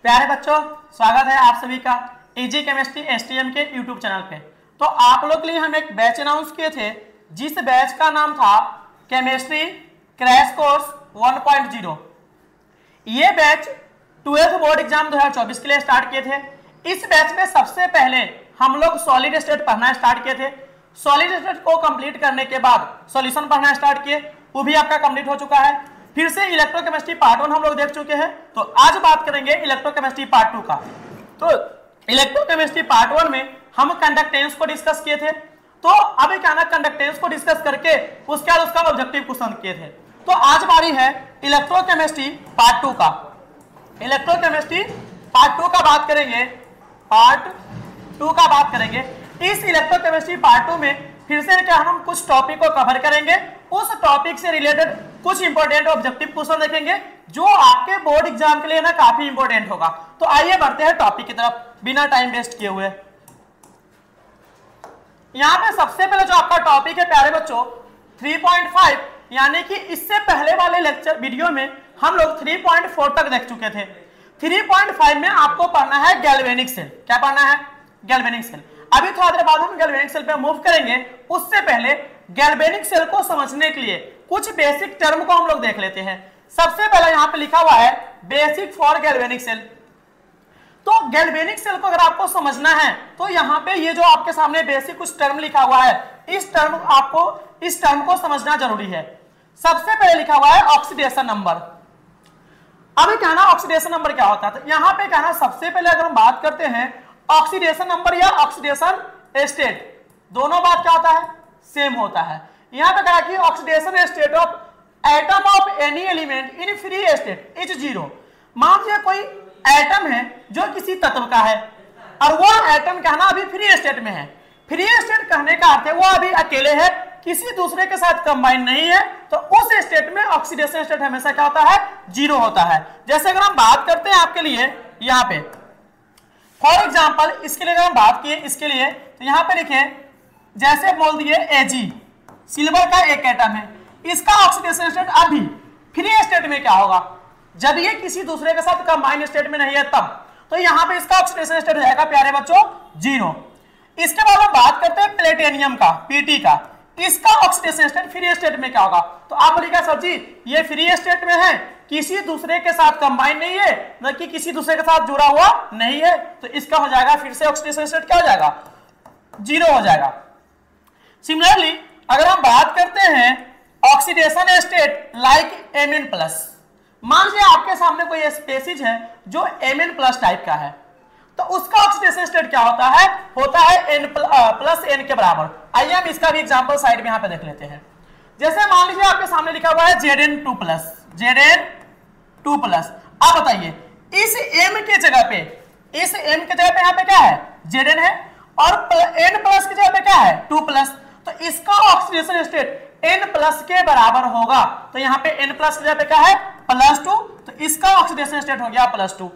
प्यारे बच्चों, स्वागत है आप सभी का इजी केमिस्ट्री एसटीएम के यूट्यूब चैनल पे। तो आप लोग के लिए हम एक बैच अनाउंस किए थे, जिस बैच का नाम था केमिस्ट्री क्रैश कोर्स 1.0। ये बैच 12th बोर्ड एग्जाम 2024 के लिए स्टार्ट किए थे। इस बैच में सबसे पहले हम लोग सॉलिड स्टेट पढ़ना स्टार्ट किए थे। सॉलिड स्टेट को कंप्लीट करने के बाद सॉल्यूशन पढ़ना स्टार्ट किए, वो भी आपका कंप्लीट हो चुका है। फिर से इलेक्ट्रोकेमिस्ट्री पार्ट 1 हम लोग देख चुके हैं। तो आज बात करेंगे इलेक्ट्रोकेमिस्ट्री पार्ट 2 का। तो इलेक्ट्रोकेमिस्ट्री पार्ट 1 में हम कंडक्टेंस को डिस्कस किए थे। तो अभी क्या ना, कंडक्टेंस को डिस्कस करके उसके बाद उसका ऑब्जेक्टिव क्वेश्चन किए थे। तो आज बारी है इलेक्ट्रोकेमिस्ट्री पार्ट 2 का। इलेक्ट्रोकेमिस्ट्री पार्ट 2 का बात करेंगे। पार्ट 2 का बात करेंगे। इस इलेक्ट्रोकेमिस्ट्री पार्ट 2 में फिर से क्या हम कुछ टॉपिक को कवर करेंगे। उस टॉपिक से रिलेटेड कुछ इंपॉर्टेंट ऑब्जेक्टिव क्वेश्चन देखेंगे, जो आपके बोर्ड एग्जाम के लिए ना काफी इंपॉर्टेंट होगा। तो आइए बढ़ते हैं टॉपिक की तरफ बिना टाइम वेस्ट किए हुए। यहां पे सबसे पहले जो आपका टॉपिक है प्यारे बच्चों 3.5, यानी कि इससे पहले वाले लेक्चर वीडियो में हम लोग 3.4 तक देख चुके थे। 3.5 में आपको पढ़ना है गैल्वेनिक सेल। क्या पढ़ना है? Galvanic cell. अभी थोड़ा देर बाद हम गैल्वेनिक सेल पे मूव करेंगे। उससे पहले गैल्वेनिक सेल को समझने के लिए कुछ बेसिक टर्म को हम लोग देख लेते हैं। सबसे पहले यहाँ पे लिखा हुआ है बेसिक फॉर गैल्वेनिक सेल। तो गैल्वेनिक सेल को अगर आपको समझना है तो यहाँ पे ये जो आपके सामने बेसिक कुछ टर्म लिखा हुआ है, इस टर्म को समझना जरूरी है। सबसे पहले लिखा हुआ है ऑक्सीडेशन नंबर। अभी क्या ना, ऑक्सीडेशन नंबर क्या होता है? तो यहाँ पे क्या ना, सबसे पहले अगर हम बात करते हैं ऑक्सीडेशन नंबर या ऑक्सीडेशन स्टेट, दोनों बात क्या होता है? सेम होता है। यहां पे कहा कि oxidation state of atom of any element in free state is 0। मान लीजिए कोई एटम है जो किसी तत्व का है और वो एटम क्या ना अभी फ्री स्टेट में है। फ्री स्टेट कहने का अर्थ है वो अभी अकेले है, किसी दूसरे के साथ कंबाइन नहीं है। तो उस स्टेट में ऑक्सीडेशन स्टेट हमेशा क्या होता है? 0 होता है। जैसे अगर हम बात करते हैं आपके लिए यहाँ पे फॉर एग्जाम्पल, इसके लिए अगर हम बात किए इसके लिए, तो यहाँ पे लिखे जैसे बोल दिए Ag, सिल्वर का एक एटम है, इसका ऑक्सीडेशन स्टेट अभी फ्री स्टेट में क्या होगा? जब ये किसी दूसरे के साथ कंबाइन स्टेट में नहीं है तब। तो यहाँ पे इसका ऑक्सीडेशन स्टेट हो जाएगा प्यारे बच्चों 0। इसके बाद हम बात करते हैं प्लेटिनियम का, Pt का, इसका ऑक्सीडेशन स्टेट फ्री स्टेट में क्या होगा? तो आप बोलिएगा सर जी ये फ्री स्टेट में है, किसी दूसरे के साथ कंबाइन नहीं है, न कि किसी दूसरे के साथ जुड़ा हुआ नहीं है, तो इसका हो जाएगा फिर से ऑक्सीडेशन स्टेट क्या हो जाएगा? 0 हो जाएगा। सिमिलरली अगर हम बात करते हैं ऑक्सीडेशन स्टेट लाइक Mn+, मान लीजिए आपके सामने कोई स्पेसीज है जो Mn+ टाइप का है, तो उसका ऑक्सीडेशन स्टेट क्या होता है? होता है N+N के बराबर। आइए हम इसका भी एग्जांपल साइड में यहाँ पे देख लेते हैं। जैसे मान लीजिए आपके सामने लिखा हुआ है Zn2+, Zn2+। अब बताइए इस M के जगह पे, इस M के जगह पे यहाँ पे क्या है? Zn है, और N+ की जगह पे क्या है? 2+। तो इसका ऑक्सीडेशन स्टेट N+ के बराबर होगा। तो यहाँ पे N+ की जगह पे क्या है? +2। तो इसका ऑक्सीडेशन स्टेट हो गया +2।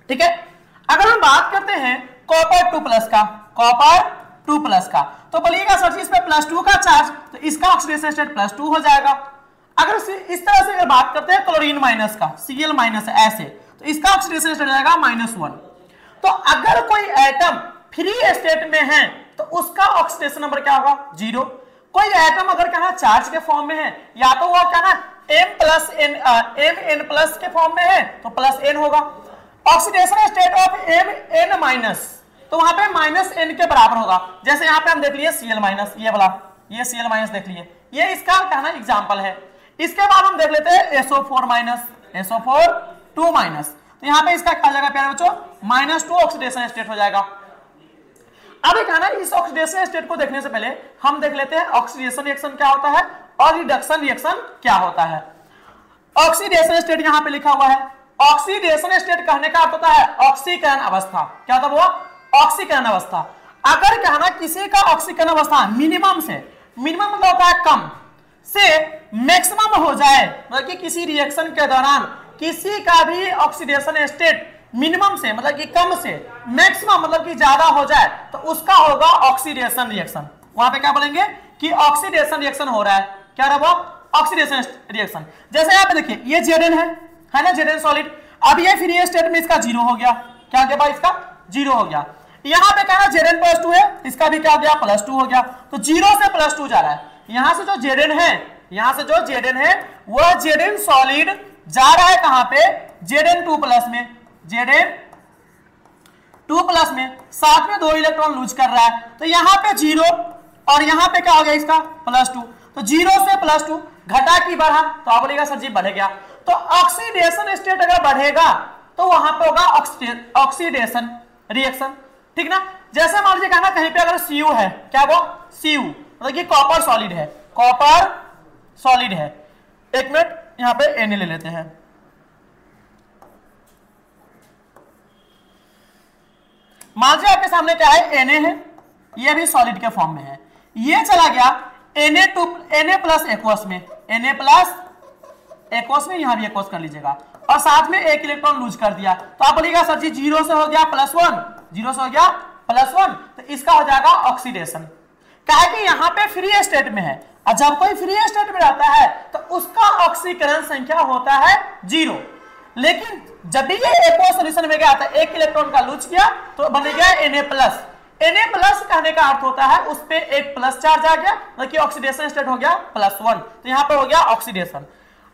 ठीक है। अगर हम बात करते हैं कॉपर 2+ का, कॉपर 2+ का, तो बोलिएगा सर जी इसमें +2 का चार्ज, तो इसका ऑक्सीडेशन स्टेट +2 हो जाएगा। अगर इस तरह से अगर बात करते हैं क्लोरीन माइनस का, Cl- ऐसे, तो इसका ऑक्सीडेशन स्टेट हो जाएगा -1। तो अगर कोई एटम फ्री स्टेट में है तो उसका ऑक्सीडेशन नंबर क्या होगा? 0। कोई एटम अगर क्या ना चार्ज के फॉर्म में है, या तो वो क्या ना Mn+ के फॉर्म में है तो +n होगा। ऑक्सीडेशन स्टेट ऑफ Mn-, तो वहां पे -n के बराबर होगा। जैसे यहाँ पे हम देख लिए Cl-, ये वाला, ये Cl- देख लिए, ये इसका क्या ना एग्जांपल है। इसके बाद हम देख लेते हैं SO4-, SO4 2-। तो यहाँ पे इसका क्या हो जाएगा प्यारे बच्चों? -2 ऑक्सीडेशन स्टेट हो जाएगा। अब क्या ना, इस ऑक्सीडेशन स्टेट को देखने से पहले हम देख लेते हैं ऑक्सीडेशन रिएक्शन क्या होता है और रिडक्शन रिएक्शन क्या होता है। ऑक्सीडेशन स्टेट यहाँ पे लिखा हुआ है। ऑक्सीडेशन स्टेट कहने का अर्थ होता है ऑक्सीकरण अवस्था। क्या होता है वो? ऑक्सीकरण अवस्था। अगर क्या ना किसी का ऑक्सीकरण अवस्था मिनिमम से, मिनिमम मतलब होता है कम से मैक्सिमम हो जाए, मतलब कि किसी रिएक्शन के दौरान किसी का भी ऑक्सीडेशन स्टेट मिनिमम से मतलब कि कम से मैक्सिमम मतलब कि ज्यादा हो जाए तो उसका होगा ऑक्सीडेशन रिएक्शन। वहां पे क्या बोलेंगे कि ऑक्सीडेशन रिएक्शन हो रहा है। क्या रहा वो? Oxidation reaction. जैसे यहाँ पे देखिए ये Zn है ना, Zn सॉलिड। अब ये फ्री स्टेट में इसका 0 हो गया, क्या गया भाई, इसका 0 हो गया। यहां पे क्या है, Zn +2 है, इसका भी क्या गया, +2 हो गया। तो 0 से +2 जा रहा है। यहां से जो Zn है, यहां से जो Zn है वह Zn सॉलिड जा रहा है कहां पे, Zn2+ में, Zn2+ में, साथ में 2 इलेक्ट्रॉन लूज कर रहा है। तो यहां पे 0 और यहां पे क्या हो गया इसका +2। तो 0 से +2 घटा की बढ़ा, तो आप बोलेगा सर जी बढ़ गया। तो ऑक्सीडेशन स्टेट अगर बढ़ेगा तो वहां पे होगा ऑक्सीडेशन रिएक्शन, ठीक ना। जैसे मान लीजिए कहना कहीं पे अगर Cu है, क्या वो Cu मतलब कि कॉपर सॉलिड है, कॉपर सॉलिड है। एक मिनट यहां पे Na ले लेते हैं। मान लीजिए आपके सामने क्या है, Na है, ये भी सॉलिड के फॉर्म में है। ये चला गया Na+ एक्वस में, Na+ एक्वस में, यहां भी एक्वस कर लीजिएगा, और साथ में 1 इलेक्ट्रॉन लूज कर दिया। तो आप बोलिएगा सर जी 0 से हो गया +1, 0 से हो गया +1, तो इसका हो जाएगा ऑक्सीडेशन। क्या है कि यहां पे फ्री स्टेट में है, और जब कोई फ्री स्टेट में रहता है तो उसका ऑक्सीकरण संख्या होता है 0। लेकिन जब भी ये एक्वस सॉल्यूशन में गया था, 1 इलेक्ट्रॉन का लूज किया तो बन गया Na+। Na+ कहने का अर्थ होता है उस पे एक प्लस चार्ज आ गया, मतलब कि ऑक्सीडेशन स्टेट हो गया +1, तो यहां पे हो गया ऑक्सीडेशन।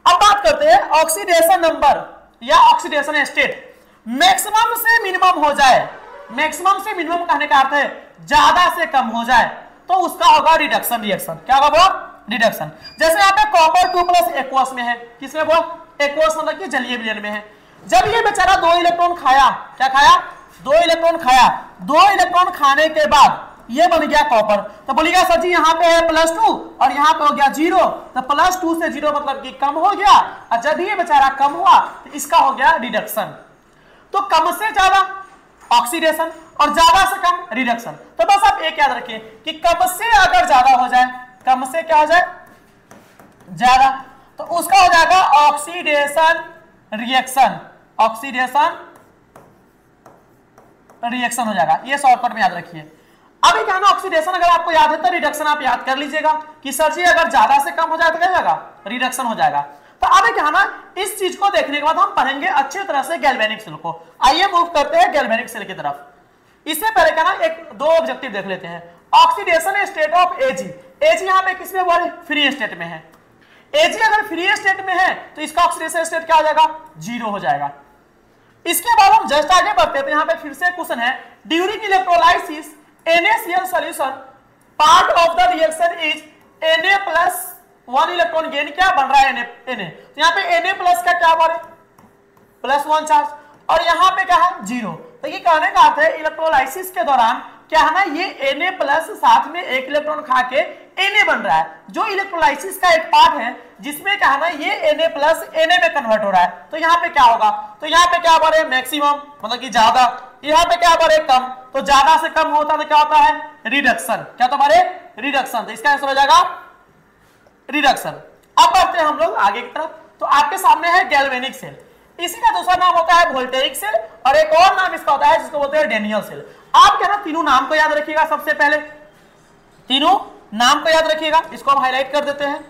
अब बात करते हैं ऑक्सीडेशन नंबर या ऑक्सीडेशन स्टेट मैक्सिमम से मिनिमम हो जाए। मैक्सिमम से मिनिमम कहने का अर्थ है ज्यादा से कम हो जाए तो उसका होगा रिडक्शन रिएक्शन। क्या होगा वो, रिडक्शन। जैसे यहाँ पे कॉपर 2+ एक्वस में है, किसमें वो, एक्वस मतलब कि जलीय विलयन में है। जब ये बेचारा 2 इलेक्ट्रॉन खाया, क्या खाया, 2 इलेक्ट्रॉन खाया, 2 इलेक्ट्रॉन खाने के बाद ये बन गया कॉपर। तो बोलिएगा सर जी यहाँ पे है +2 और यहाँ पे हो गया 0, तो +2 से 0 मतलब कि कम हो गया, और जब ये बेचारा कम हुआ तो इसका हो गया रिडक्शन। तो कम से ज्यादा ऑक्सीडेशन और ज्यादा से कम रिडक्शन। तो बस आप एक याद रखिए कि कम से अगर ज्यादा हो जाए, कम से क्या हो जाए, ज्यादा, तो उसका हो जाएगा ऑक्सीडेशन रिएक्शन, ऑक्सीडेशन रिएक्शन हो जाएगा। ये शॉर्टकट में याद रखिए। अभी क्या ना, ऑक्सीडेशन अगर आपको याद है तो रिडक्शन आप याद कर लीजिएगा कि सर जी अगर ज्यादा से कम हो जाए तो क्या जाएगा, रिडक्शन हो जाएगा। तो अभी क्या ना, इस चीज को देखने के बाद हम पढ़ेंगे अच्छी तरह से गैल्वेनिक सेल को। आइए मूव करते हैं गैल्वेनिक सेल की तरफ। इससे पहले क्या ना, एक 2 ऑब्जेक्टिव देख लेते हैं। Oxidation state of Ag, Ag यहाँ पे किसमें हुआ है, फ्री स्टेट में है। Ag अगर फ्री स्टेट में है तो इसका ऑक्सीडेशन स्टेट क्या हो जाएगा, 0 हो जाएगा। इसके बाद हम जस्ट आगे बढ़ते हैं। तो यहाँ पे फिर से क्वेश्चन है, during electrolysis NaCl solution part of the reaction is Na+1 electron gain क्या बन रहा है, Na। तो यहाँ पे Na+ का क्या बन +1 चार्ज, और यहाँ पे क्या है 0। तो ये कहने का अर्थ है इलेक्ट्रोलाइसिस के दौरान क्या है ना, ये Na+ साथ में 1 इलेक्ट्रॉन खा के Na बन रहा है, जो इलेक्ट्रोलाइसिस का एक पार्ट है जिसमें क्या है ना, ये Na+ Na में कन्वर्ट हो रहा है। तो यहाँ पे क्या होगा, तो यहाँ पे क्या बढ़े, मैक्सिमम मतलब कि ज्यादा, यहाँ पे क्या बढ़े, कम। तो ज्यादा से कम होता तो क्या होता है, रिडक्शन। क्या तो हमारे रिडक्शन, तो इसका आंसर हो जाएगा रिडक्शन। अब बढ़ते हैं हम लोग आगे की तरफ। तो आपके सामने है गैल्वेनिक सेल, इसी का दूसरा नाम होता है वोल्टेइक सेल, और एक और नाम इसका होता है जिसको बोलते हैं डेनियल सेल। आप क्या ना, तीनों नाम को याद रखिएगा। सबसे पहले तीनों नाम को याद रखिएगा, इसको हम हाईलाइट कर देते हैं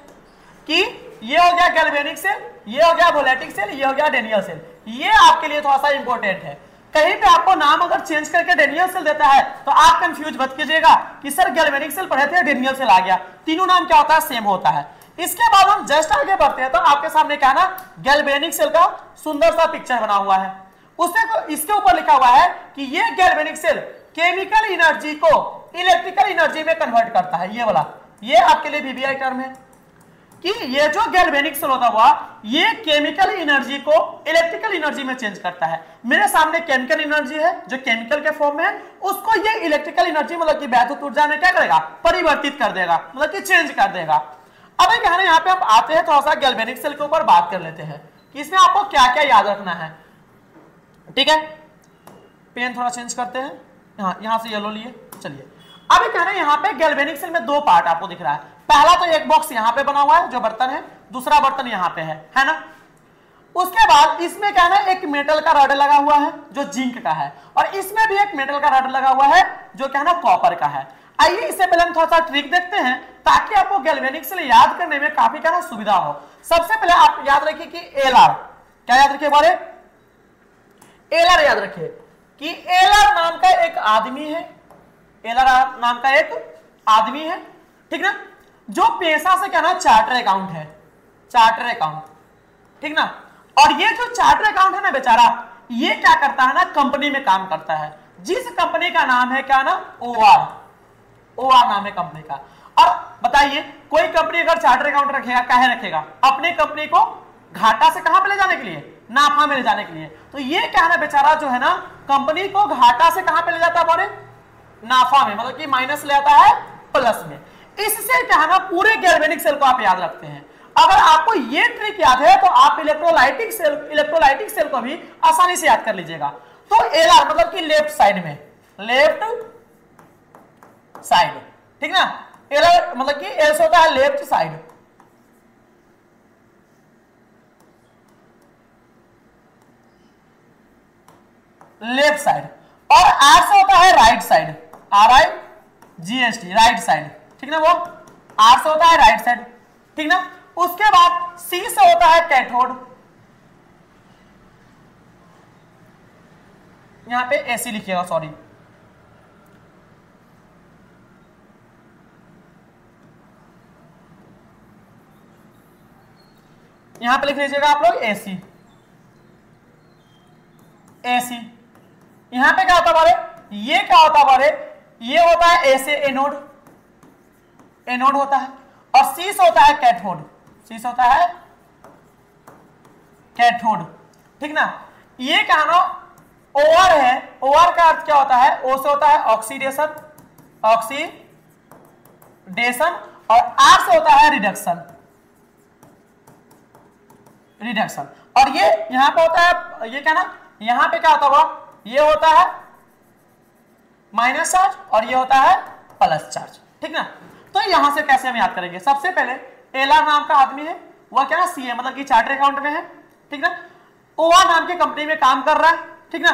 कि ये हो गया गैल्वेनिक सेल, ये हो गया वोलेटिक सेल, ये हो गया डेनियल सेल। ये आपके लिए थोड़ा सा इंपॉर्टेंट है। कहीं पे आपको नाम अगर चेंज करके डेनियल सेल देता है तो आप कंफ्यूज मत कीजिएगा कि सर गैल्वेनिक सेल पढ़े थे, डेनियल सेल आ गया। तीनों नाम क्या होता है, सेम होता है। इसके बाद हम जस्ट आगे बढ़ते हैं। तो आपके सामने क्या ना, गैल्वेनिक सेल का सुंदर सा पिक्चर बना हुआ है। उससे इसके ऊपर लिखा हुआ है कि ये गैल्वेनिक सेल केमिकल एनर्जी को इलेक्ट्रिकल एनर्जी में कन्वर्ट करता है। ये वाला, ये आपके लिए वीवीआई टर्म है कि ये जो गैल्वेनिक सेल होता हुआ ये केमिकल एनर्जी को इलेक्ट्रिकल एनर्जी में चेंज करता है। मेरे सामने केमिकल एनर्जी है जो केमिकल के फॉर्म में है, उसको ये इलेक्ट्रिकल एनर्जी मतलब कि वैद्युत ऊर्जा में क्या करेगा, परिवर्तित कर देगा, मतलब कि चेंज कर देगा। अब एक है ना, यहाँ पे हम आते हैं थोड़ा सा गैल्वेनिक सेल के ऊपर बात कर लेते हैं कि इसमें आपको क्या क्या याद रखना है। ठीक है, पेन थोड़ा चेंज करते हैं, यहाँ से येलो लिए। चलिए अब क्या है ना, यहाँ पे गैल्वेनिक सेल में 2 पार्ट आपको दिख रहा है। पहला तो एक बॉक्स यहाँ पे बना हुआ है जो बर्तन है, दूसरा बर्तन यहाँ पे है ना। उसके बाद इसमें क्या है ना, एक मेटल का रड लगा हुआ है जो जिंक का है, और इसमें भी एक मेटल का रड लगा हुआ है जो क्या है ना, कॉपर का है। आइए इससे पहले हम थोड़ा सा ट्रिक देखते हैं ताकि आपको गैल्वेनिक सेल याद करने में काफी क्या ना सुविधा हो। सबसे पहले आप याद रखिए कि Lr, क्या याद रखिए बारे, एलर याद रखिए कि एलर नाम का एक आदमी है, एलर नाम का एक आदमी है, ठीक ना, जो पेशा से क्या ना चार्टर अकाउंट है, चार्टर अकाउंट, ठीक ना। और ये जो चार्टर अकाउंट है ना बेचारा, ये क्या करता है ना, कंपनी में काम करता है, जिस कंपनी का नाम है क्या ना, ओआर, ओआर नाम है कंपनी का। और बताइए कोई कंपनी अगर चार्टर अकाउंट रखेगा, काहे रखेगा, अपनी कंपनी को घाटा से कहां पे ले जाने के लिए, नाफा में ले जाने के लिए। तो ये क्या है ना बेचारा जो है ना, कंपनी को घाटा से कहां पे ले जाता है, बोले नाफा में, मतलब कि माइनस ले आता है प्लस में। इससे क्या है ना, पूरे गैल्वेनिक सेल को आप याद रखते हैं। अगर आपको ये ट्रिक याद है तो आप इलेक्ट्रोलाइटिक सेल को भी आसानी से याद कर लीजिएगा। तो एलआर मतलब कि लेफ्ट साइड में, लेफ्ट साइड, ठीक ना, एलआर मतलब कि एल होता है लेफ्ट साइड, लेफ्ट साइड, और आर से होता है right side, RIGHT, right side, ठीक ना, वो आर से होता है राइट साइड, ठीक ना। उसके बाद सी से होता है कैथोड, यहां पे एसी लिखिएगा, सॉरी, यहां पे लिख लीजिएगा आप लोग एसी, एसी। यहां पे क्या होता है बारे, ये क्या होता है बारे, ये होता है ए से एनोड, एनोड होता है, और सी से होता है कैथोड, सी से होता है कैथोड, ठीक ना। ये क्या ना ओआर है, ओआर का अर्थ क्या होता है, ओ से होता है ऑक्सीडेशन, ऑक्सीडेशन, और आर से होता है रिडक्शन, रिडक्शन। और ये यहां पे होता है, ये क्या ना, यहां पे क्या होता हुआ, ये होता है माइनस चार्ज और ये होता है प्लस चार्ज, ठीक ना। तो यहां से कैसे हम याद करेंगे, सबसे पहले एलआर नाम का आदमी है, वह क्या ना सी है, मतलब कि चार्टर अकाउंट में है, ठीक ना। ओआर नाम की कंपनी में काम कर रहा है, ठीक ना।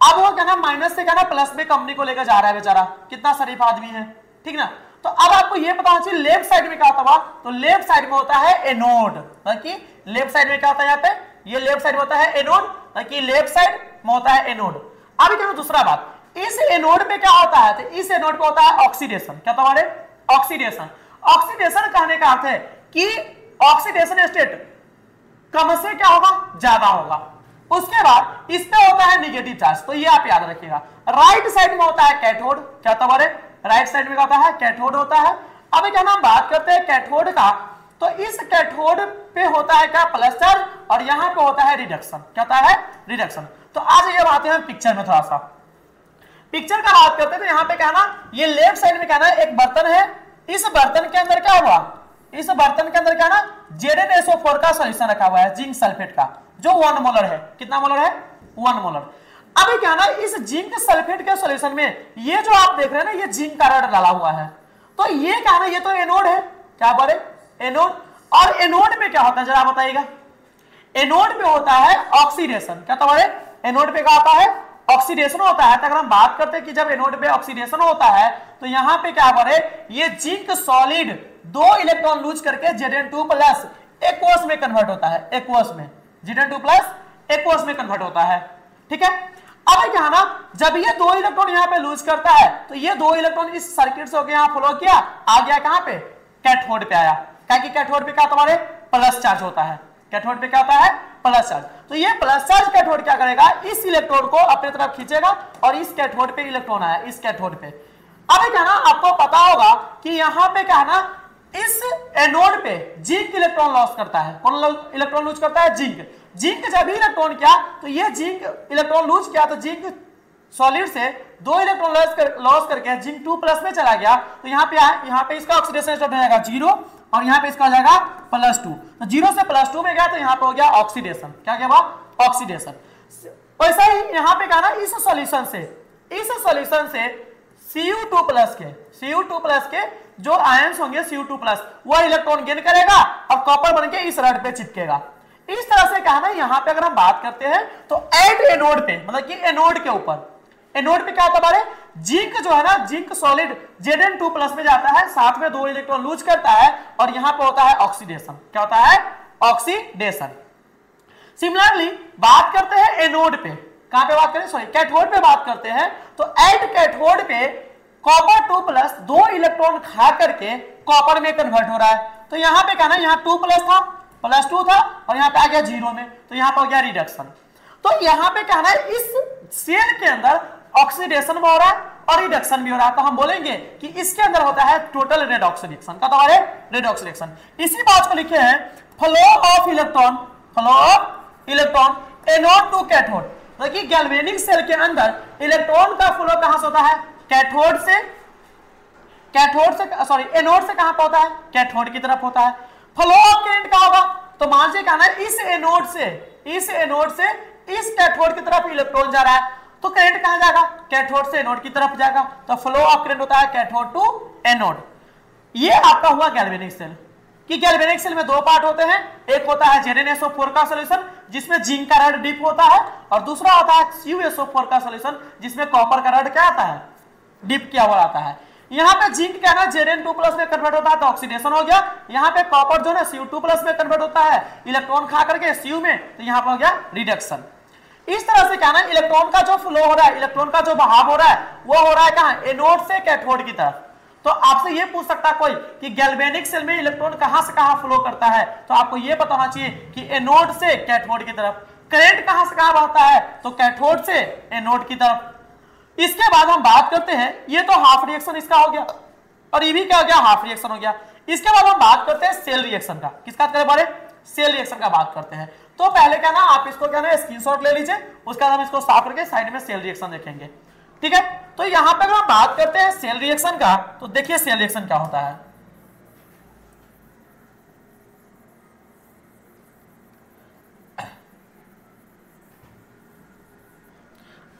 अब वो क्या ना माइनस से क्या ना प्लस में कंपनी को लेकर जा रहा है बेचारा, कितना शरीफ आदमी है, ठीक ना। तो अब आपको ये पता होना चाहिए लेफ्ट साइड में क्या होता हुआ, तो लेफ्ट साइड में होता है एनोड, मतलब कि लेफ्ट साइड में क्या होता है, ये लेफ्ट साइड में होता है एनोड, मतलब कि लेफ्ट साइड में होता है एनोड। अब क्या दूसरा बात, इस एनोड पे क्या होता है, तो इस एनोड पे होता है ऑक्सीडेशन, क्या होता है ऑक्सीडेशन। ऑक्सीडेशन कहने का अर्थ है कि ऑक्सीडेशन स्टेट कम से क्या होगा, ज्यादा होगा। उसके बाद इस पे होता है निगेटिव चार्ज, तो ये आप याद रखिएगा। राइट साइड में होता है कैथोड, क्या होता है, राइट साइड में क्या होता है, कैथोड होता है। अब क्या हम बात करते हैं कैथोड का, तो इस कैथोड पे होता है क्या, प्लस चार्ज, और यहां पे होता है रिडक्शन, क्या होता है, रिडक्शन। तो आज ये बात है पिक्चर में, थोड़ा सा पिक्चर का बात करते हैं। तो यहाँ पे क्या ना, ये लेफ्ट साइड में क्या ना एक बर्तन है, इस बर्तन के अंदर क्या हुआ, इस बर्तन के अंदर क्या ना ZnSO4 का सॉल्यूशन रखा हुआ है, जिंक सल्फेट का, जो 1 मोलर है, कितना मोलर है, 1 मोलर। अब क्या ना इस जिंक सल्फेट के सॉल्यूशन में ये जो आप देख रहे हैं ना, ये जिंक का रॉड डाला हुआ है, तो ये क्या ना, ये तो एनोड है, क्या बोले, एनोड। और एनोड में क्या होता है जरा बताइएगा, एनोड पे होता है ऑक्सीडेशन, क्या तो बोले, एनोड पे क्या होता है, ऑक्सीडेशन होता है। तो अगर हम बात करते हैं कि जब एनोड पे ऑक्सीडेशन होता है, तो यहां पे क्या बोले, ये जिंक सॉलिड 2 इलेक्ट्रॉन लूज करके Zn2 प्लस एक्वस में कन्वर्ट होता है, एक्वस में Zn2 प्लस एक्वस में कन्वर्ट होता है, ठीक है। अब क्या ना, जब ये 2 इलेक्ट्रॉन यहाँ पे लूज करता है, तो ये 2 इलेक्ट्रॉन इस सर्किट से होकर यहाँ फ्लो किया, आ गया कहां पे, कैथोड पे आया, क्योंकि कैथोड पे क्या तुम्हारे प्लस चार्ज होता है, कैथोड पे क्या होता है, प्लस चार्ज। तो ये प्लस चार्ज कैथोड क्या करेगा, इस इलेक्ट्रॉन को अपने तरफ खींचेगा, और इस कैथोड पे इलेक्ट्रॉन आया, इस कैथोड पे। अब क्या ना आपको पता होगा कि यहाँ पे क्या है ना, इस एनोड पे जिंक इलेक्ट्रॉन लॉस करता है, कौन इलेक्ट्रॉन लूज करता है, जिंक। जिंक जब भी इलेक्ट्रॉन किया, तो ये जिंक इलेक्ट्रॉन लूज किया, तो जिंक सॉलिड से 2 इलेक्ट्रॉन लॉस करके जिंक 2 प्लस में चला गया, तो यहाँ पे इसका ऑक्सीडेशन स्टेट हो जाएगा 0, और यहाँ पे इसका हो जाएगा +2। तो 0 से +2 में गया, तो यहाँ पे हो गया ऑक्सीडेशन, क्या क्या हुआ, ऑक्सीडेशन। वैसा ही यहाँ पे क्या ना, इस सॉल्यूशन से Cu2 प्लस के जो आयंस होंगे Cu2+, वह इलेक्ट्रॉन गेन करेगा और कॉपर बन के इस रड पे चिपकेगा। इस तरह से क्या ना, यहाँ पे अगर हम बात करते हैं तो एट एनोड पे, मतलब कि एनोड के ऊपर, एनोड पे क्या होता है, जिंक जो है ना, जिंक सॉलिड Zn2+ में जाता है, साथ में 2 इलेक्ट्रॉन लूज करता है, और यहां पे होता है ऑक्सीडेशन, क्या होता है, ऑक्सीडेशन। सिमिलरली बात करते हैं एनोड पे, कहां पे बात करें, सॉरी कैथोड पे बात करते हैं, तो एट कैथोड पे कॉपर 2 प्लस 2 इलेक्ट्रॉन खा करके कॉपर में कन्वर्ट हो रहा है। तो यहां पे कहना यहां 2 प्लस था, प्लस 2 था और यहां पे आ गया 0 में, तो यहां पे हो गया रिडक्शन। तो यहां पे कहना है इस सेल के अंदर ऑक्सीडेशन भी हो रहा है और रिडक्शन भी हो रहा है, तो हम बोलेंगे कि इसके अंदर होता है टोटल रेडॉक्स रिएक्शन का, तो हमारे रेडॉक्स रिएक्शन। इसी बात को लिखे हैं flow of electron, flow of electron anode to cathode. देखिए गैल्वेनिक सेल के अंदर इलेक्ट्रॉन का फ्लो कहां से होता है, कैथोड से, सॉरी एनोड से कहां पे होता है, कैथोड की तरफ होता है। फ्लो ऑफ करंट का होगा, तो मान लीजिए कहना है इस एनोड से इस कैथोड की तरफ इलेक्ट्रॉन जा रहा है, तो करंट कहां जाएगा, कैथोड से एनोड की तरफ जाएगा, तो फ्लो ऑफ करंट होता है कैथोड टू एनोड। ये आपका हुआ गैल्वेनिक सेल। कि गैल्वेनिक सेल में दो पार्ट होते हैं, एक होता है ZnSO4 का सॉल्यूशन जिसमें जिंक का रड डिप होता है, और दूसरा होता है CuSO4 का सॉल्यूशन जिसमें कॉपर का रड क्या आता है, डिप किया हुआ आता है। यहाँ पे जिंक क्या है Zn2+ में कन्वर्ट होता है तो ऑक्सीडेशन हो गया, यहाँ पे कॉपर जो है Cu2+ में कन्वर्ट होता है इलेक्ट्रॉन खा करके Cu में, तो यहाँ पे हो गया रिडक्शन। इस तरह से क्या ना इलेक्ट्रॉन का जो फ्लो हो रहा है, इलेक्ट्रॉन का जो बहाव हो रहा है वो हो रहा है कहां, एनोड से कैथोड की तरफ। तो आपसे ये पूछ सकता है कोई कि गैल्वेनिक सेल में इलेक्ट्रॉन कहां से कहां फ्लो करता है, तो आपको ये बताना चाहिए कि एनोड से कैथोड की तरफ। करंट कहां से कहां बहता है, तो कैथोड से एनोड की तरफ। इसके बाद हम बात करते हैं, ये तो हाफ रिएक्शन इसका हो गया और ये भी क्या हो गया, हाफ रिएक्शन हो गया। इसके बाद हम बात करते हैं सेल रिएक्शन का। किसका करें बारे, सेल रिएक्शन का बात करते हैं। तो पहले क्या ना आप इसको क्या ना स्क्रीनशॉट ले लीजिए, उसके बाद हम इसको साफ करके साइड में सेल रिएक्शन देखेंगे, ठीक है। तो यहां पर अगर हम बात करते हैं सेल रिएक्शन का, तो देखिए सेल रिएक्शन क्या होता है।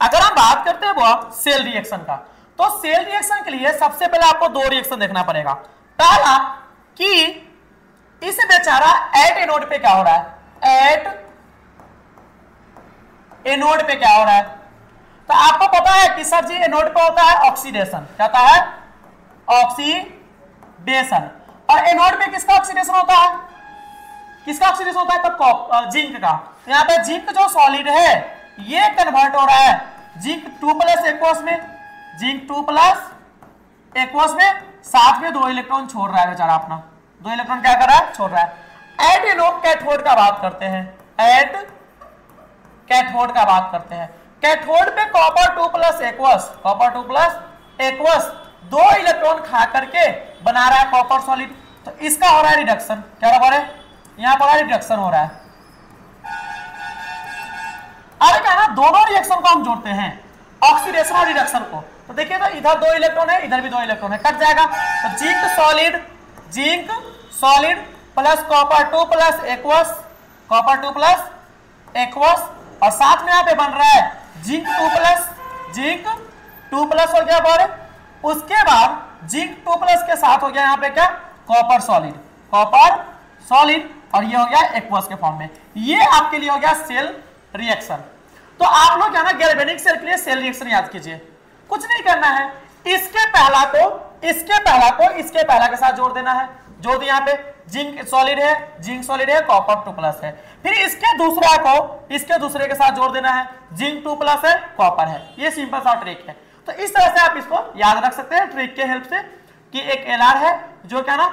अगर हम बात करते हैं वो सेल रिएक्शन का, तो सेल रिएक्शन के लिए सबसे पहले आपको दो रिएक्शन देखना पड़ेगा। पहला कि इस बेचारा एट एनोड पे क्या हो रहा है, एट एनोड पे क्या हो रहा है। तो आपको पता है कि सर जी एनोड पे होता है ऑक्सीडेशन, क्या होता है, ऑक्सीडेशन। और एनोड पे किसका ऑक्सीडेशन होता है, किसका ऑक्सीडेशन होता है, तो जिंक का। यहाँ पे जिंक जो सॉलिड है ये कन्वर्ट हो रहा है जिंक 2+ एक्वस में, जिंक 2+ एक्वस में, साथ में 2 इलेक्ट्रॉन छोड़ रहा है बेचारा अपना, 2 इलेक्ट्रॉन क्या कर रहा है, छोड़ रहा है। एट एनोड कैथोड का बात करते हैं, एट कैथोड का बात करते हैं। कैथोड पे copper 2+ aqueous, copper 2+ aqueous 2 electron खा करके बना रहा है कॉपर सॉलिड, तो इसका हो रहा है रिडक्शन। क्या हो रहा है, यहां पर रिडक्शन हो रहा है। अरे क्या ना दोनों रिएक्शन को हम जोड़ते हैं, ऑक्सीडेशन और रिडक्शन को, तो देखिए तो इधर 2 इलेक्ट्रॉन है, इधर भी 2 इलेक्ट्रॉन है, कट जाएगा। तो zinc solid plus copper 2+ aqueous, copper 2+ aqueous, और साथ में यहां पे बन रहा है जिंक 2+ हो गया बारे। उसके बाद जिंक 2+ के साथ हो गया यहाँ पे क्या, कॉपर सॉलिड, और ये हो गया एक्वस के फॉर्म में। ये आपके लिए हो गया सेल रिएक्शन। तो आप लोग क्या ना गैल्वेनिक सेल के लिए सेल रिएक्शन याद कीजिए, कुछ नहीं करना है, इसके पहला को इसके पहला के साथ जोड़ देना है। जो यहाँ पे जिंक सॉलिड है, कॉपर 2+ है, फिर इसके दूसरा को इसके दूसरे के साथ जोड़ देना है, जिंक 2+ है, कॉपर है। ये सिंपल सा ट्रिक है। तो इस तरह से आप इसको याद रख सकते हैं ट्रिक के हेल्प से कि एक LR है जो क्या ना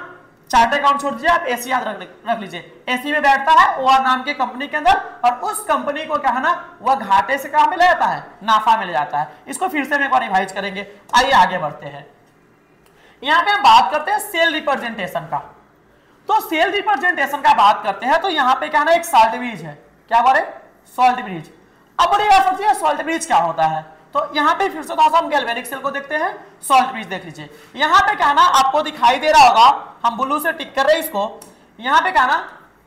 चार्ट अकाउंट छोड़ दीजिए, आप AC याद रख लीजिए। AC में बैठता है OR नाम की कंपनी के अंदर, और उस कंपनी को क्या है ना वह घाटे से कहां में ले जाता है, नाफा में ले जाता है। इसको फिर से हम एक बार रिवाइज करेंगे। आइए आगे बढ़ते हैं। यहां पे हम बात करते हैं सेल रिप्रेजेंटेशन का। तो सेल रिप्रेजेंटेशन का बात करते हैं, तो यहां पे क्या ना एक सॉल्ट ब्रिज है, क्या बोले, सॉल्ट ब्रिज। अब बड़ी बात सोचिए सॉल्ट ब्रिज क्या होता है। तो यहाँ पे फिर से थोड़ा सा हम गैल्वेनिक सेल को देखते हैं, सॉल्ट ब्रिज देख लीजिए। यहाँ पे क्या ना आपको दिखाई दे रहा होगा, हम ब्लू से टिक कर रहे हैं इसको, यहाँ पे क्या ना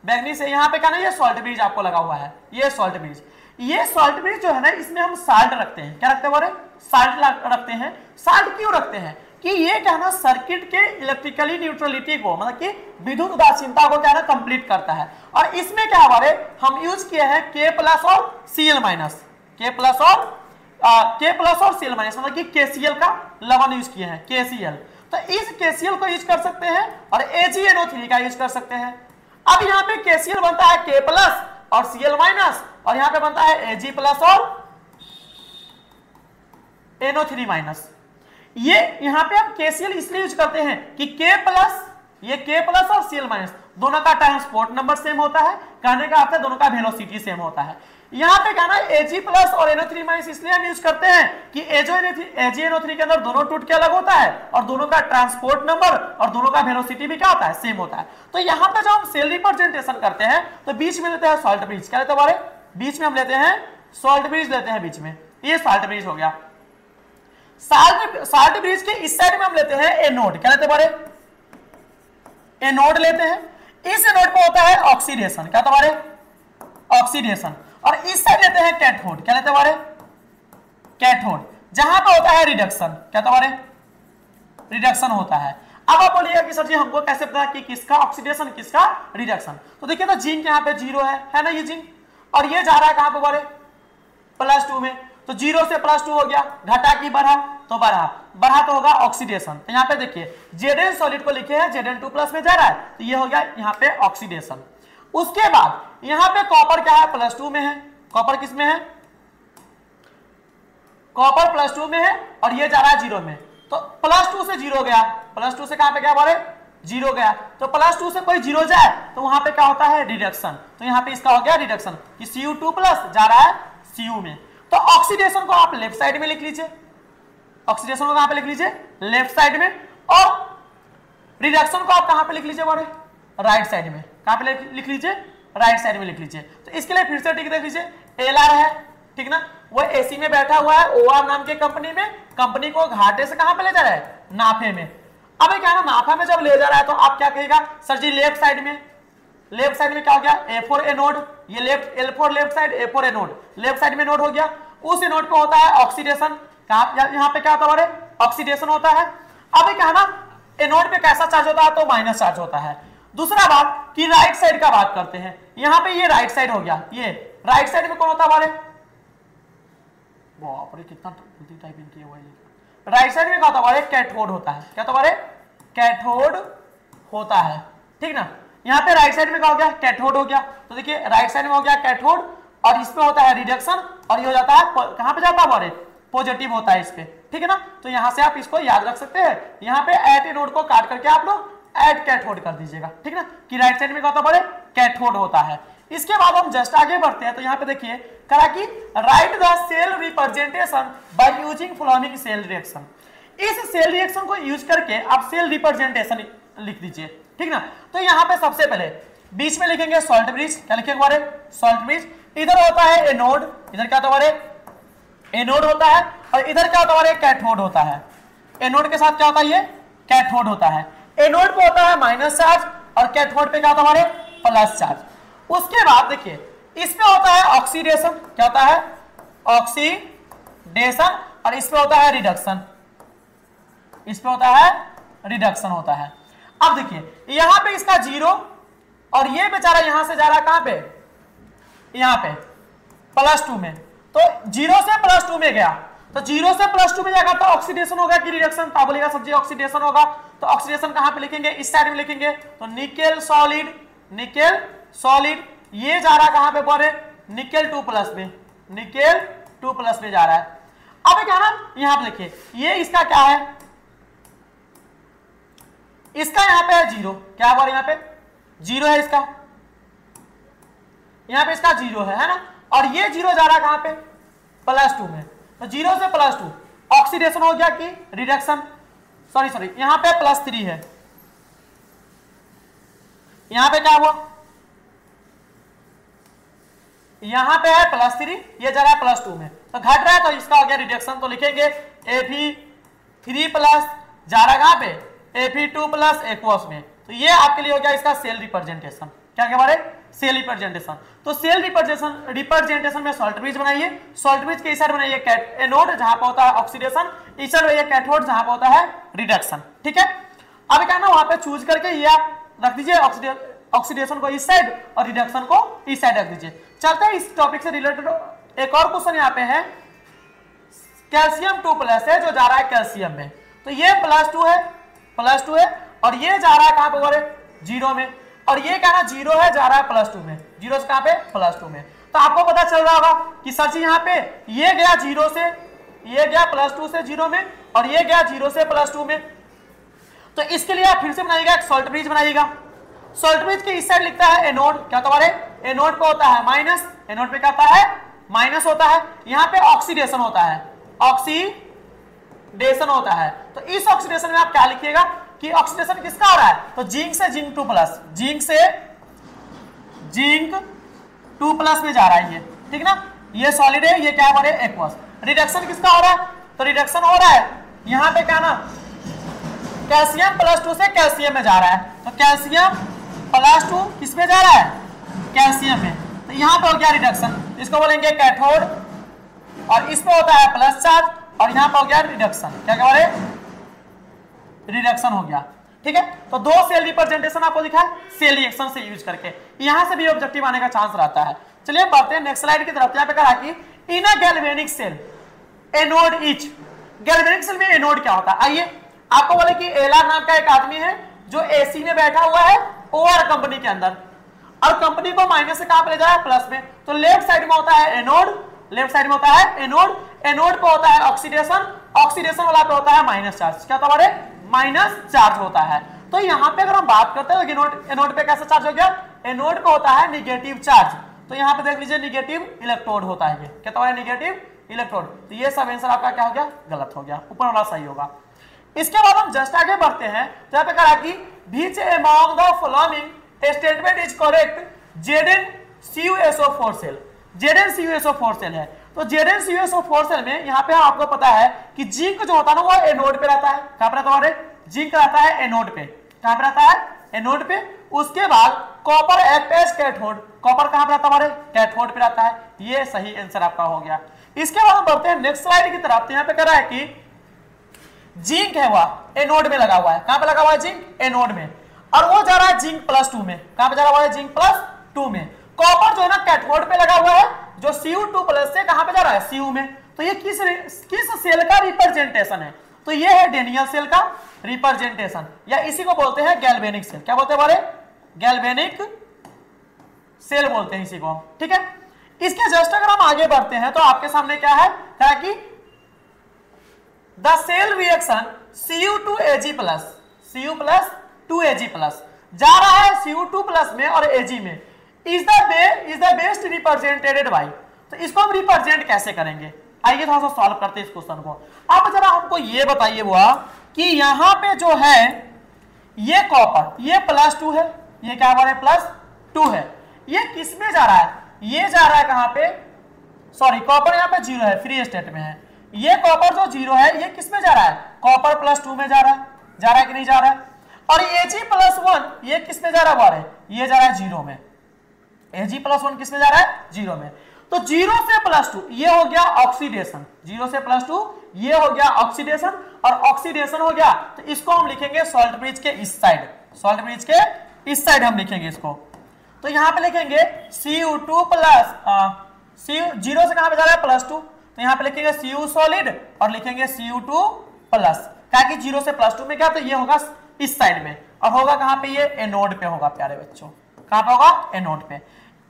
बैंगनी से, यहाँ पे क्या ना ये सॉल्ट ब्रिज आपको लगा हुआ है, ये सॉल्ट ब्रिज। ये सॉल्ट ब्रिज जो है ना इसमें हम साल्ट रखते हैं, क्या रखते हैं बोले, साल्ट रखते हैं। साल्ट क्यों रखते हैं कि ये क्या ना सर्किट के इलेक्ट्रिकली न्यूट्रलिटी को, मतलब कि विद्युत उदासीनता को क्या ना कंप्लीट करता है। और इसमें क्या हमारे हम यूज किए हैं K+ और Cl-, K+ और Cl-, मतलब कि KCl का लवण यूज किए हैं, KCl। तो इस KCl को यूज कर सकते हैं और AgNO3 का यूज कर सकते हैं। अब यहाँ पे KCl बनता है K+ और Cl-, और यहाँ पे बनता है Ag+ और NO3 माइनस। ये यहाँ पे हम KCl इसलिए यूज करते हैं कि K प्लस, ये K प्लस और Cl माइनस दोनों का ट्रांसपोर्ट नंबर सेम होता है, कहने का अर्थ है दोनों का वेलोसिटी सेम होता है। यहाँ पे कहना Ag प्लस और NO3 माइनस इसलिए हम यूज करते हैं कि AgNO3 के अंदर दोनों टूट के अलग होता है और दोनों का ट्रांसपोर्ट नंबर और दोनों का वेलोसिटी भी क्या होता है, सेम होता है। तो यहाँ पे जब हम सेल रिप्रेजेंटेशन करते हैं तो बीच में लेते हैं सॉल्ट ब्रिज, क्या लेते हैं हमारे बीच में हम लेते हैं सॉल्ट ब्रिज लेते हैं बीच में, ये सॉल्ट ब्रिज हो गया। सॉल्ट ब्रिज के इस साइड में हम लेते हैं एनोड, क्या लेते हैं हमारे एनोड लेते हैं। इस एनोड पे होता है ऑक्सीडेशन, क्या तुम्हारे ऑक्सीडेशन, और इस साइड लेते हैं कैथोड, क्या लेते हैं हमारे कैथोड, जहां पे होता है रिडक्शन, क्या तुम्हारे रिडक्शन होता है। अब आप बोलिएगा कि सर जी हमको कैसे पता कि किसका ऑक्सीडेशन किसका रिडक्शन, तो देखिए तो जिंक यहाँ पे 0 है ना, ये जिंक, और ये जा रहा है कहां पे हमारे +2 में, तो 0 से +2 हो गया, घटा की बढ़ा तो बढ़ा तो होगा ऑक्सीडेशन। तो यहाँ पे देखिए Zn सॉलिड को लिखे हैं Zn2+ में जा रहा है, तो ये हो गया यहाँ पे ऑक्सीडेशन। उसके बाद यहाँ पे कॉपर क्या है +2 में है, कॉपर किस में है कॉपर +2 में है, और ये जा रहा है 0 में, तो +2 से 0 गया, +2 से कहां पे गया हमारे 0 गया, तो +2 से कोई 0 जाए तो वहां पे क्या होता है रिडक्शन, तो यहाँ पे इसका हो गया रिडक्शन कि Cu2+ जा रहा है Cu में। तो ऑक्सीडेशन को आप लेफ्ट साइड में लिख लीजिए, ऑक्सीडेशन को कहां पे लिख लीजिए लेफ्ट साइड में, और रिडक्शन को आप कहां पे लिख लीजिए हमारे राइट साइड में, कहां पे लिख लीजिए राइट साइड में लिख लीजिए। तो इसके लिए फिर से टिक देख लीजिए Lr है, ठीक ना, वो एसी में बैठा हुआ है OR नाम के कंपनी में, कंपनी को घाटे से कहां पे ले जा रहा है नाफे में। अब क्या है ना, नाफा में जब ले जा रहा है तो आप क्या कहेगा सर जी लेफ्ट साइड में क्या हो गया A4 एनोड, ये left L4 left side A4 anode left side में नोड हो गया, उस एनोड पे होता है ऑक्सीडेशन, यहाँ पे क्या होता है हमारे ऑक्सीडेशन होता है। अब क्या है ना एनोड पे कैसा चार्ज होता है तो माइनस चार्ज होता है। दूसरा बात कि राइट साइड का बात करते हैं, यहाँ पे ये राइट साइड हो गया, ये राइट साइड में कौन होता है हमारे, बाप रे कितना जल्दी टाइपिंग किया हुआ है। राइट साइड में क्या होता है हमारे कैथोड होता है, क्या तो हमारे कैथोड होता है, ठीक ना। यहाँ पे राइट साइड में क्या हो गया कैथोड हो गया, तो देखिए राइट साइड में हो गया कैथोड, और इसमें होता है रिडक्शन, और ये हो जाता है कहां पे जाता है हमारे पॉजिटिव होता है इस पे, ठीक है ना। तो यहां से आप इसको याद रख सकते हैं, यहाँ पे एट एनोड को काट करके आप लोग एट कैथोड कर दीजिएगा, ठीक ना, कि राइट साइड में क्या होता है हमारे कैथोड होता है। इसके बाद हम जस्ट आगे बढ़ते हैं, तो यहाँ पे देखिए करा कि write the cell representation by using following cell reaction. इस सेल रिएक्शन को यूज करके आप सेल रिप्रेजेंटेशन लिख दीजिए, ठीक ना। तो यहाँ पे सबसे पहले बीच में लिखेंगे सॉल्ट ब्रिज, क्या लिखेंगे हमारे सॉल्ट ब्रिज, इधर होता है एनोड, इधर क्या होता है हमारे एनोड होता है, और इधर क्या होता है हमारे कैथोड होता है। एनोड के साथ क्या होता है ये कैथोड होता है, एनोड पे होता है माइनस चार्ज और कैथोड पे क्या होता है हमारे प्लस चार्ज। उसके बाद देखिए इसमें होता है ऑक्सीडेशन, क्या होता है ऑक्सीडेशन, और इसमें होता है रिडक्शन, इसमें होता है रिडक्शन होता है। अब देखिए यहां पे इसका 0, और ये बेचारा यहां से जा रहा है कहां पे यहां पे +2 में, तो 0 से +2 में गया, तो 0 से +2 में जाएगा तो ऑक्सीडेशन होगा कि रिडक्शन, तो बोलेगा सब्जी ऑक्सीडेशन होगा, तो ऑक्सीडेशन कहां पे लिखेंगे इस साइड में लिखेंगे, तो निकेल सॉलिड ये जा रहा है कहां पे बोले निकेल 2+ में, निकेल 2+ में जा रहा है। अब क्या ना यहां पे देखिए ये इसका क्या है, इसका यहां पे है 0, क्या है यहाँ पे 0 है इसका, यहां पे इसका 0 है ना, और ये 0 जा रहा है कहां पे +2 में, तो 0 से +2 ऑक्सीडेशन हो गया कि रिडक्शन, सॉरी यहां पे +3 है, यहां पे क्या हुआ यहां पे है +3, ये जा रहा है +2 में, तो घट रहा है तो इसका हो गया रिडक्शन, तो लिखेंगे Fe3+ जा रहा है कहां पे Fe2+ एक्वस में, तो ये आपके लिए हो गया इसका सेल रिप्रेजेंटेशन, क्या क्या हमारे सेल रिप्रेजेंटेशन। तो सेल रिप्रेजेंटेशन में सॉल्ट ब्रिज बनाइए, सॉल्ट ब्रिज के इस साइड बनाइए एनोड जहां पे होता है ऑक्सीडेशन, इस साइड बनाइए कैथोड जहां पे होता है रिडक्शन, ठीक है। अब क्या ना वहां पे चूज करके ये आप रख दीजिए ऑक्सीडेशन को इस साइड और रिडक्शन को इस साइड रख दीजिए। चलते हैं इस टॉपिक से रिलेटेड एक और क्वेश्चन यहाँ पे है, कैल्शियम 2+ है जो जा रहा है कैल्शियम में, तो ये +2 है, और ये जा रहा है कहां पे 0 में, और ये क्या ना 0 है जा रहा है +2 में, 0 से कहां पे +2 में। तो आपको पता चल रहा होगा कि सर जी यहाँ पे ये गया 0 से ये गया +2 से 0 में और ये गया 0 से +2 में। तो इसके लिए आप फिर से बनाइएगा, एक सॉल्ट ब्रिज बनाइएगा। सॉल्ट ब्रिज के इस साइड लिखता है एनोड, क्या तुम्हारे एनोड पे होता है माइनस, एनोड पे क्या होता है माइनस होता है। यहाँ पे ऑक्सीडेशन होता है, ऑक्सीडेशन होता है। तो इस ऑक्सीडेशन में आप क्या लिखिएगा कि ऑक्सीडेशन किसका हो रहा है, तो जिंक से जिंक 2+, जिंक से जिंक 2+ में जा रहा है ये, ठीक ना। ये सॉलिड है, ये क्या हमारे एक्वस। रिडक्शन किसका हो रहा है, तो रिडक्शन हो रहा है यहाँ पे क्या ना, कैल्शियम +2 से कैल्शियम में जा रहा है। तो कैल्शियम +2 किस में जा रहा है, कैल्शियम में। तो यहाँ पे हो गया रिडक्शन, इसको बोलेंगे कैथोड, और इसमें होता है प्लस चार्ज, और यहाँ पे हो गया रिडक्शन, क्या क्या बोले रिडक्शन हो गया, ठीक है। तो दो सेल रिप्रेजेंटेशन आपको दिखा है सेल रिएक्शन से यूज करके, यहां से भी ऑब्जेक्टिव आने का चांस रहता है। चलिए बढ़ते हैं नेक्स्ट स्लाइड की तरफ। यहाँ पे कहा कि in a galvanic cell anode each, galvanic cell में एनोड क्या होता है, आइए आपको बोले कि एलआर नाम का एक आदमी है जो एसी में बैठा हुआ है ओआर कंपनी के अंदर, और कंपनी को माइनस से कहां पे ले जा रहा है, प्लस में। तो लेफ्ट साइड में होता है एनोड, लेफ्ट साइड में होता है एनोड, एनोड पे होता है ऑक्सीडेशन, ऑक्सीडेशन वाला पे होता है माइनस चार्ज, क्या हमारे माइनस चार्ज होता है। तो यहाँ पे अगर हम बात करते हैं तो एनोड पे कैसा चार्ज हो गया, एनोड पे होता है निगेटिव चार्ज। तो यहाँ पे देख लीजिए निगेटिव इलेक्ट्रोड होता है, ये क्या तो है निगेटिव इलेक्ट्रोड। तो ये सब आंसर आपका क्या हो गया, गलत हो गया, ऊपर वाला सही होगा। इसके बाद हम जस्ट आगे बढ़ते हैं, तो यहाँ पे कहा कि which among the following statement is correct, ZnCuSO4 cell, ZnCuSO4 cell है। तो ZnCuSO4 सेल में यहाँ पे आपको पता है कि जिंक जो होता है ना वो एनोड पे रहता है, कहां पे रहता है हमारे, जिंक रहता है एनोड पे, कहां पे रहता है एनोड पे। उसके बाद copper act as cathode, copper कहां पे रहता है हमारे कैथोड पे रहता है। ये सही आंसर आपका हो गया। इसके बाद हम बढ़ते हैं नेक्स्ट स्लाइड की तरफ। यहाँ पे कह रहा है कि जिंक है वह एनोड में लगा हुआ है, कहां पे लगा हुआ है जिंक एनोड में, और वो जा रहा है जिंक +2 में, कहां पे जा रहा है जिंक +2 में। कॉपर जो है ना कैथोड पे लगा हुआ है, जो Cu2+ से कहां पे जा रहा है Cu में। तो ये किस सेल का रिप्रेजेंटेशन है, तो ये है डेनियल सेल का रिप्रेजेंटेशन, या इसी को बोलते हैं गैल्वेनिक सेल, क्या बोलते हैं हमारे गैल्वेनिक सेल बोलते हैं इसी को, ठीक है। इसके जस्ट अगर हम आगे बढ़ते हैं तो आपके सामने क्या है, कि the cell reaction Cu2Ag+, Cu+2Ag+ जा रहा है Cu2+ में और Ag में, is the best represented by. तो इसको हम रिप्रेजेंट कैसे करेंगे, आइए थोड़ा सा सॉल्व करते हैं इस क्वेश्चन को। अब जरा हमको ये बताइए बुआ कि यहाँ पे जो है ये कॉपर, ये +2 है, ये क्या हमारे +2 है, ये किस में जा रहा है, ये जा रहा है कहां पे, सॉरी कॉपर यहाँ पे 0 है, फ्री स्टेट में है। ये कॉपर जो 0 है ये किस में जा रहा है, कॉपर +2 में जा रहा है कि नहीं जा रहा है। और Ag+1 ये किस में जा रहा है, ये जा रहा है 0 में, Ag+1 किस में जा रहा है 0 में। तो 0 से +2 ये हो गया ऑक्सीडेशन, 0 से +2 ये हो गया ऑक्सीडेशन, और ऑक्सीडेशन हो गया तो इसको हम लिखेंगे सॉल्ट ब्रिज के इस साइड, सॉल्ट ब्रिज के इस साइड हम लिखेंगे इसको। तो यहां पे लिखेंगे Cu2+, 0 से कहां पे जा रहा है +2, तो यहां पे लिखेंगे Cu सॉलिड और लिखेंगे Cu2+, क्या कि 0 से +2 में क्या, तो ये होगा इस साइड में, और होगा कहां पे, ये एनोड पे होगा प्यारे बच्चों, कहां पे होगा एनोड पे।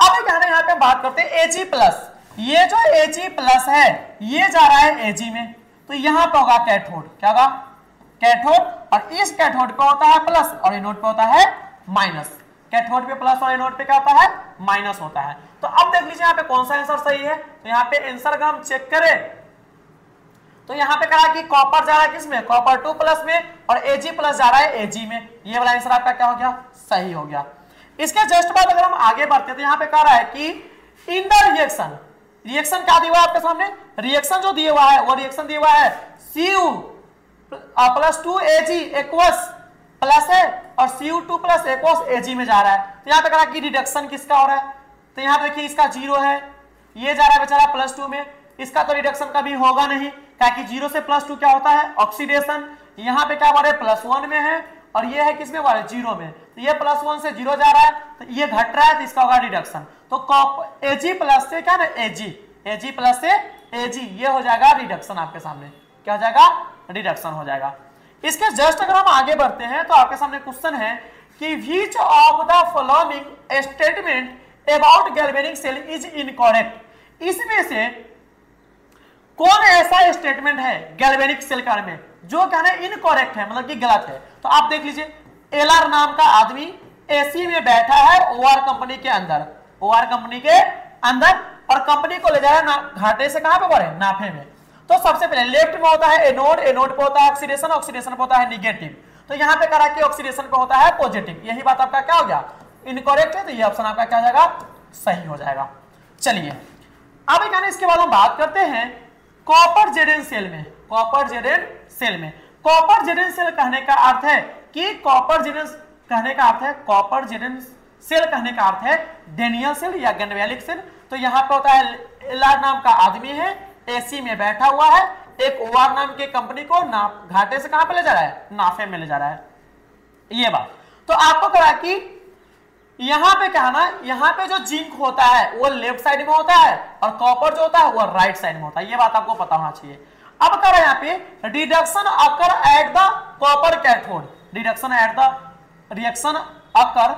अब यहाँ पे बात करते हैं Ag+, ये जो Ag+ है ये जा रहा है Ag में, तो यहां पे होगा कैथोड, क्या होगा कैथोड, और इस कैथोड पे होता है प्लस और एनोड पे होता है माइनस, कैथोड पे प्लस और एनोड पे क्या होता है माइनस होता है। तो अब देख लीजिए यहाँ पे कौन सा आंसर सही है, तो यहाँ पे आंसर अगर हम चेक करें तो यहाँ पे कहा कि कॉपर जा रहा है किसमें, कॉपर 2+ में, और Ag+ जा रहा है Ag में, ये वाला आंसर आपका क्या हो गया, सही हो गया। इसके जस्ट बाद अगर हम आगे बढ़ते हैं तो यहाँ पे कह रहा है कि इन द रिएक्शन, रिएक्शन क्या दिया हुआ है आपके सामने, रिएक्शन जो दिया हुआ है वो रिएक्शन दिया हुआ है Cu+2Ag एक्वस प्लस है और Cu2+ एक्वस Ag में जा रहा है। तो यहाँ पे कह रहा है कि रिडक्शन किसका हो रहा है, तो यहाँ पे देखिए इसका 0 है, ये जा रहा है बेचारा +2 में, इसका तो रिडक्शन कभी होगा नहीं, क्योंकि 0 से +2 क्या होता है ऑक्सीडेशन। यहाँ पे क्या हमारे +1 में है और ये है किसमें हमारे 0 में, तो ये +1 से 0 जा रहा है तो ये घट रहा है, तो इसका होगा रिडक्शन। तो Ag+ से क्या ना Ag+ से Ag ये हो जाएगा रिडक्शन, आपके सामने क्या हो जाएगा रिडक्शन हो जाएगा। इसके जस्ट अगर हम आगे बढ़ते हैं तो आपके सामने क्वेश्चन है कि which of the following statement about galvanic cell is incorrect, इसमें से कौन ऐसा स्टेटमेंट है गैल्वेनिक सेल के बारे में जो कहना इनकरेक्ट है, मतलब कि गलत है? तो आप देख लीजिए, एलआर नाम का आदमी एसी में बैठा है ओआर कंपनी के अंदर, ओआर कंपनी के अंदर, और कंपनी को ले जा रहा है घाटे से कहां पे बढ़े, नाफे में। तो सबसे पहले लेफ्ट में होता है एनोड, एनोड पे होता है ऑक्सीडेशन, ऑक्सीडेशन पे होता है निगेटिव। तो यहां पे करा कि ऑक्सीडेशन पे होता है पॉजिटिव। यही बात आपका क्या हो गया, इनकरेक्ट है, तो ये ऑप्शन आपका क्या हो जाएगा, सही हो जाएगा। चलिए अब कहना इसके बाद हम बात करते हैं कॉपर जेडेन सेल में। कॉपर जेडेन सेल में, कॉपर जेडेन सेल कहने का अर्थ है कि कॉपर जेडेन कहने का अर्थ है, कॉपर जेडेन सेल कहने का अर्थ है डेनियल सेल या गैल्वेनिक सेल। तो यहां पे होता है एलआर नाम का आदमी है, एसी में बैठा हुआ है, एक ओआर नाम के कंपनी को घाटे से कहां पे ले जा रहा है, नाफे में ले जा रहा है, ये बात। तो आपको कहा कि यहां पे कहना, यहां पे जो जिंक होता है वो लेफ्ट साइड में होता है और कॉपर जो होता है वो राइट साइड में होता है, ये बात आपको पता होना चाहिए। अब कह रहे हैं यहाँ पे reduction occur at the copper cathode, reduction at the reaction occur,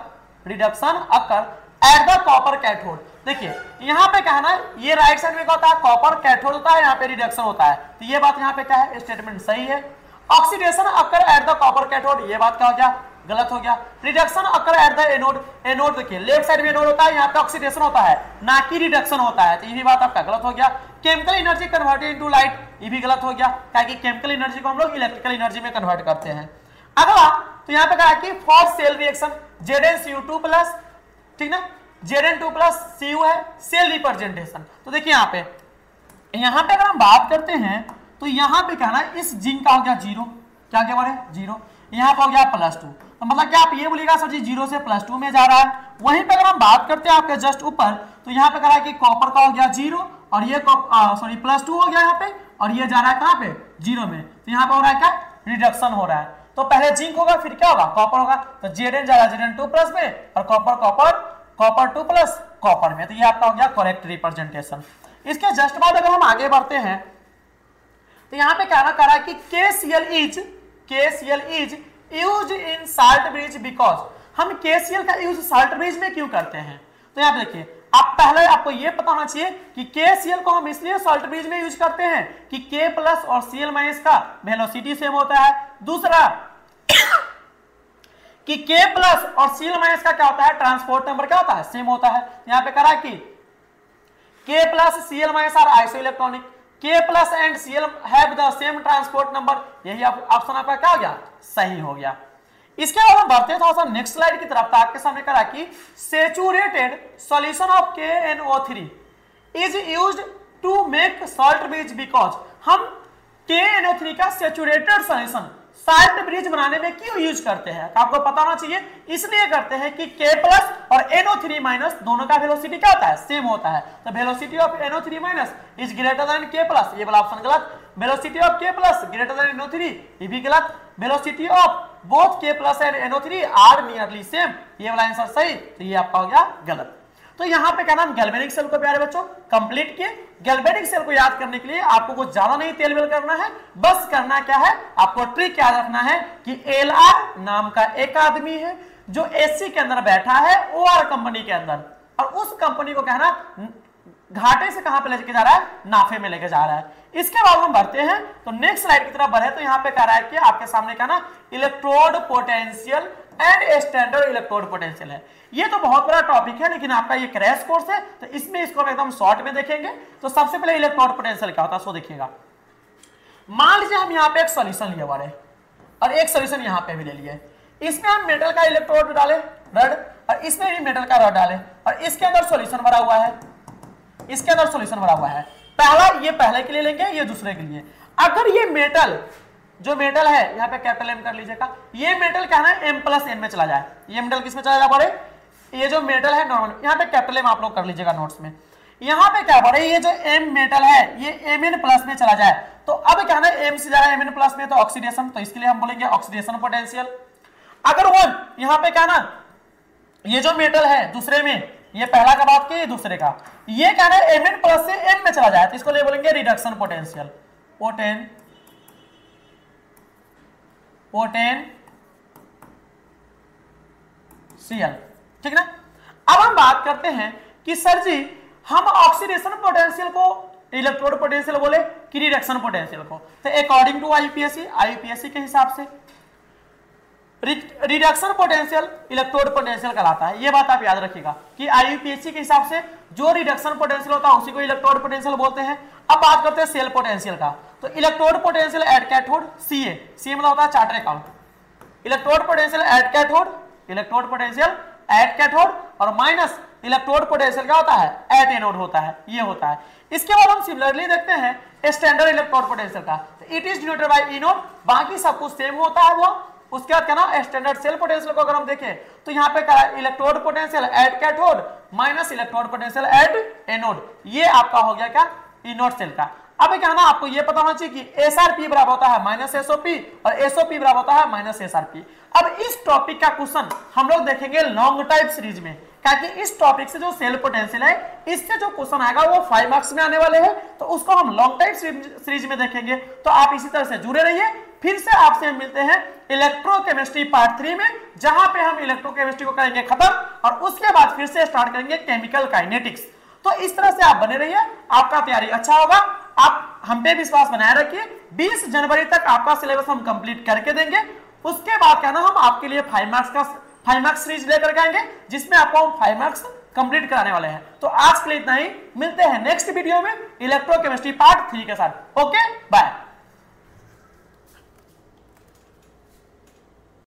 reduction occur at the copper cathode. देखिए यहां पे कहना ये राइट साइड में क्या होता है, कॉपर कैथोड होता है, यहां पे रिडक्शन होता है, तो ये बात यहां पे क्या है, स्टेटमेंट सही है। Oxidation occur at the copper cathode, ये बात क्या हो गया, गलत हो गया। Reduction occur at the anode, anode देखिए लेफ्ट साइड में एनोड होता है, यहां पे ऑक्सीडेशन होता है ना कि रिडक्शन होता है, तो ये भी बात आपका गलत हो गया। Chemical energy converted into light, ये भी गलत हो गया, क्योंकि केमिकल एनर्जी को हम लोग इलेक्ट्रिकल एनर्जी में कन्वर्ट करते हैं। अगला तो यहां पे कहा कि for sale reaction ZnCu2 plus, ठीक ना, Zn2 प्लस Cu है सेल रिप्रेजेंटेशन। तो देखिए यहां पे अगर हम बात करते हैं तो यहां पे कहना इस जिंक का हो गया जीरो, क्या क्या बारे जीरो, यहां पे हो गया +2, तो मतलब क्या आप ये बोलिएगा सर जी 0 से +2 में जा रहा है। वहीं पे अगर हम बात करते हैं आपके जस्ट ऊपर, तो यहां पे कह रहा है कि कॉपर का हो गया 0 और ये सॉरी +2 हो गया यहाँ पे, और ये जा रहा है कहां पे 0 में, तो यहां पे हो रहा है क्या, रिडक्शन हो रहा है। तो पहले जिंक होगा फिर क्या होगा, कॉपर होगा, तो Zn जा रहा है Zn2 प्लस में और कॉपर 2 प्लस कॉपर में, तो ये आपका हो गया करेक्ट रिप्रेजेंटेशन। इसके जस्ट बाद अगर हम आगे बढ़ते हैं तो यहां पे कहना कह रहा है कि KCl is used in salt bridge because, हम KCl का यूज साल्ट ब्रिज में क्यों करते हैं। तो यहां पे देखिए, आप पहले आपको ये पता होना चाहिए कि KCl को हम इसलिए साल्ट ब्रिज में यूज करते हैं कि K प्लस और Cl माइनस का वेलोसिटी सेम होता है। दूसरा कि K प्लस और Cl माइनस का क्या होता है, ट्रांसपोर्ट नंबर क्या होता है, सेम होता है। यहां पे करा कि K plus Cl minus are isoelectronic, K plus and Cl have the same transport number, यही ऑप्शन आपका क्या हो गया, सही हो गया। इसके बाद हम बढ़ते हैं थोड़ा सा नेक्स्ट स्लाइड की तरफ, तो आपके सामने करा कि saturated solution of KNO3 is used to make salt bridge because, हम KNO3 का सैचुरेटेड सॉल्यूशन साल्ट ब्रिज बनाने में क्यों यूज करते हैं, तो आपको पता होना चाहिए, इसलिए करते हैं कि K प्लस और NO3 माइनस दोनों का वेलोसिटी क्या होता है, सेम होता है। तो velocity of NO3 minus is greater than K plus, ये वाला ऑप्शन गलत। Velocity of K plus greater than NO3, ये भी गलत। Velocity of both K plus and NO3 are nearly same, ये वाला आंसर सही, तो ये आपका हो गया गलत। तो यहां पे क्या नाम गैल्वेनिक सेल को प्यारे बच्चों कंप्लीट किए। गैल्वेनिक सेल को याद करने के लिए आपको कुछ ज्यादा नहीं तेल वेल करना है, बस करना क्या है, आपको ट्रिक याद रखना है कि एलआर नाम का एक आदमी है जो एसी के अंदर बैठा है ओआर कंपनी के अंदर, और उस कंपनी को कहना घाटे से कहां पे लेके जा रहा है, नाफे में लेके जा रहा है। इसके बाद हम बढ़ते हैं तो नेक्स्ट स्लाइड की तरफ बढ़े, तो यहां पे कह रहा है कि आपके सामने क्या ना electrode potential and standard electrode potential है। ये तो बहुत बड़ा टॉपिक है, लेकिन आपका ये क्रैश कोर्स है तो इसमें इसको हम एकदम शॉर्ट में देखेंगे। तो सबसे पहले इलेक्ट्रोड पोटेंशियल क्या होता है सो देखिएगा। मान लीजिए हम यहाँ पे एक सॉल्यूशन लिए हुआ है और एक सॉल्यूशन यहाँ पे भी ले लिए, इसमें हम मेटल का इलेक्ट्रोड डाले रड, और इसमें भी मेटल का रड डाले, और इसके अंदर सॉल्यूशन भरा हुआ है, इसके अंदर सॉल्यूशन भरा हुआ है। पहला ये पहले के लिए लेंगे, ये दूसरे के लिए। अगर ये मेटल जो मेटल है यहाँ पे कैपिटल M कर लीजिएगा, ये मेटल क्या है M प्लस N में चला जाए, ये मेटल किस में चला जाए बड़े, ये जो मेटल है नॉर्मल, यहाँ पे कैपिटल M आप लोग कर लीजिएगा नोट्स में। यहाँ पे क्या बड़े, ये जो M मेटल है ये Mn प्लस में चला जाए, तो अब क्या है M से जा रहा है Mn प्लस में, तो ऑक्सीडेशन, तो इसके लिए हम बोलेंगे ऑक्सीडेशन पोटेंशियल। अगर वो यहाँ पे क्या ना ये जो मेटल है दूसरे में, ये पहला का बात किया, ये दूसरे का, ये क्या है Mn प्लस से M में चला जाए, तो इसको ले बोलेंगे रिडक्शन पोटेंशियल, पोटेंशियल, ठीक ना। अब हम बात करते हैं कि सर जी हम ऑक्सीडेशन पोटेंशियल को इलेक्ट्रोड पोटेंशियल बोले कि रिडक्शन पोटेंशियल को? तो अकॉर्डिंग टू आईयूपीएससी के हिसाब से रिडक्शन पोटेंशियल इलेक्ट्रोड पोटेंशियल कहलाता है। ये बात आप याद रखिएगा कि आईयूपीएससी के हिसाब से जो रिडक्शन पोटेंशियल होता है उसी को इलेक्ट्रोड पोटेंशियल बोलते हैं। अब बात करते हैं सेल पोटेंशियल का। तो electrode potential at cathode CA मतलब होता है charter account. Electrode potential at cathode, electrode potential at cathode और माइनस इलेक्ट्रोड पोटेंशियल क्या होता है? एट एनोड होता है। ये होता है। इसके बाद हम सिमिलरली देखते हैं स्टैंडर्ड इलेक्ट्रोड पोटेंशियल का। तो it is denoted by E note, बाकी सब कुछ सेम होता है वो। उसके बाद क्या ना स्टैंडर्ड सेल पोटेंशियल को अगर हम देखें तो यहाँ पे क्या है? Electrode potential at cathode minus electrode potential at anode. ये आपका हो गया क्या? ई नोट सेल का। अब क्या ना आपको ये पता होना चाहिए कि एसआरपी बराबर होता है माइनस एसओपी और एसओपी बराबर होता है माइनस एसआरपी। अब इस टॉपिक का क्वेश्चन हम लोग देखेंगे लॉन्ग टाइप सीरीज में, ताकि इस टॉपिक से जो सेल पोटेंशियल है इससे जो क्वेश्चन आएगा वो 5 मार्क्स में आने वाले हैं, तो उसको हम लॉन्ग टाइप सीरीज में देखेंगे। तो आप इसी तरह से जुड़े रहिए। फिर से आपसे मिलते हैं इलेक्ट्रोकेमिस्ट्री पार्ट 3 में, जहां पे हम इलेक्ट्रोकेमिस्ट्री को करेंगे खत्म और उसके बाद फिर से स्टार्ट करेंगे केमिकल काइनेटिक्स। तो इस तरह से आप बने रहिए, आपका तैयारी अच्छा होगा। आप हम पे विश्वास बनाए रखिए। 20 जनवरी तक आपका सिलेबस हम कंप्लीट करके देंगे। उसके बाद क्या ना हम आपके लिए 5 मार्क्स सीरीज लेकर के आएंगे, जिसमें आपको हम 5 मार्क्स कंप्लीट कराने वाले हैं। तो आज के लिए इतना ही, मिलते हैं नेक्स्ट वीडियो में इलेक्ट्रोकेमिस्ट्री पार्ट 3 के साथ। Okay bye.